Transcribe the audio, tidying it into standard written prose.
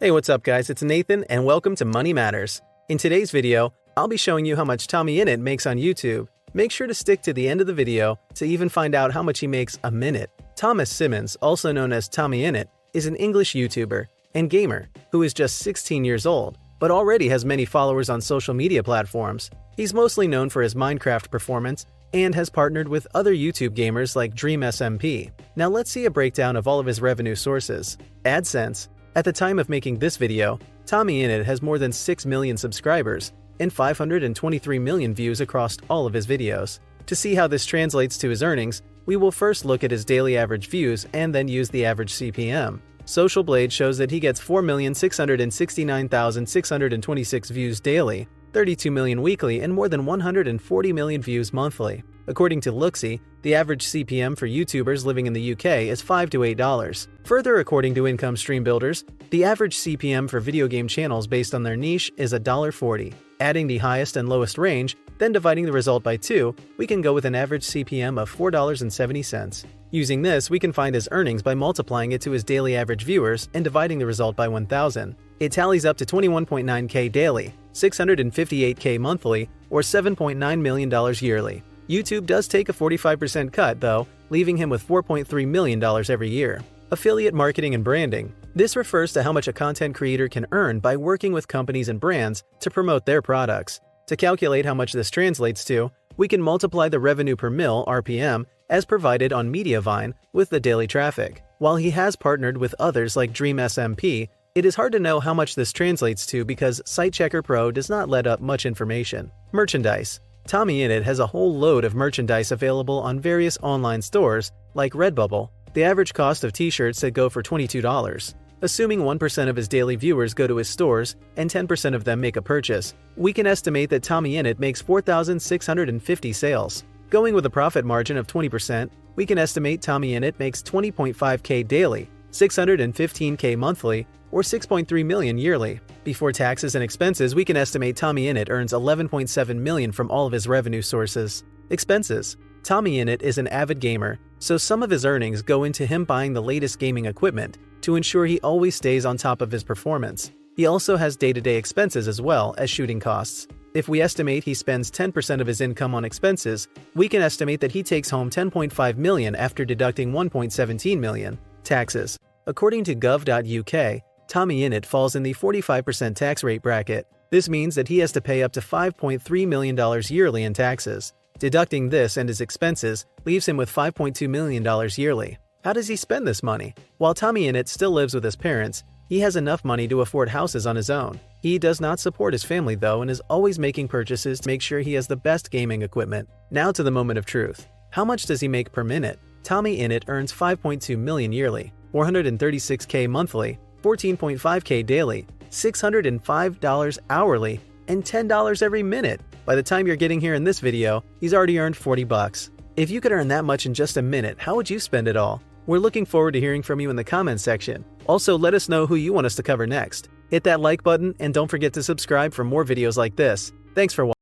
Hey, what's up guys, it's Nathan and welcome to Money Matters. In today's video, I'll be showing you how much Tommyinnit makes on YouTube. Make sure to stick to the end of the video to even find out how much he makes a minute. Thomas Simmons, also known as Tommyinnit, is an English YouTuber and gamer who is just 16 years old, but already has many followers on social media platforms. He's mostly known for his Minecraft performance and has partnered with other YouTube gamers like DreamSMP. Now let's see a breakdown of all of his revenue sources. AdSense. At the time of making this video, Tommyinnit has more than 6 million subscribers and 523 million views across all of his videos. To see how this translates to his earnings, we will first look at his daily average views and then use the average CPM. Social Blade shows that he gets 4,669,626 views daily, 32 million weekly, and more than 140 million views monthly. According to Looksy, the average CPM for YouTubers living in the UK is $5 to $8. Further, according to Income Stream Builders, the average CPM for video game channels based on their niche is $1.40. Adding the highest and lowest range, then dividing the result by 2, we can go with an average CPM of $4.70. Using this, we can find his earnings by multiplying it to his daily average viewers and dividing the result by 1,000. It tallies up to 21.9K daily, 658K monthly, or $7.9 million yearly. YouTube does take a 45% cut though, leaving him with $4.3 million every year. Affiliate marketing and branding. This refers to how much a content creator can earn by working with companies and brands to promote their products. To calculate how much this translates to, we can multiply the revenue per mil (RPM) as provided on Mediavine with the daily traffic. While he has partnered with others like DreamSMP, it is hard to know how much this translates to because SiteChecker Pro does not let up much information. Merchandise. Tommyinnit has a whole load of merchandise available on various online stores like Redbubble. The average cost of t-shirts that go for $22. Assuming 1% of his daily viewers go to his stores and 10% of them make a purchase, we can estimate that Tommyinnit makes 4,650 sales. Going with a profit margin of 20%, we can estimate Tommyinnit makes 20.5K daily, 615K monthly, or 6.3 million yearly. Before taxes and expenses, we can estimate Tommyinnit earns 11.7 million from all of his revenue sources. Expenses. Tommyinnit is an avid gamer, so some of his earnings go into him buying the latest gaming equipment to ensure he always stays on top of his performance. He also has day-to-day expenses as well as shooting costs. If we estimate he spends 10% of his income on expenses, we can estimate that he takes home 10.5 million after deducting 1.17 million. Taxes. According to gov.uk, Tommyinnit falls in the 45% tax rate bracket. This means that he has to pay up to $5.3 million yearly in taxes. Deducting this and his expenses leaves him with $5.2 million yearly. How does he spend this money? While Tommyinnit still lives with his parents, he has enough money to afford houses on his own. He does not support his family though and is always making purchases to make sure he has the best gaming equipment. Now to the moment of truth. How much does he make per minute? Tommyinnit earns 5.2 million yearly, 436K monthly, 14.5K daily, $605 hourly, and $10 every minute. By the time you're getting here in this video, he's already earned 40 bucks. If you could earn that much in just a minute, how would you spend it all? We're looking forward to hearing from you in the comments section. Also, let us know who you want us to cover next. Hit that like button and don't forget to subscribe for more videos like this. Thanks for watching.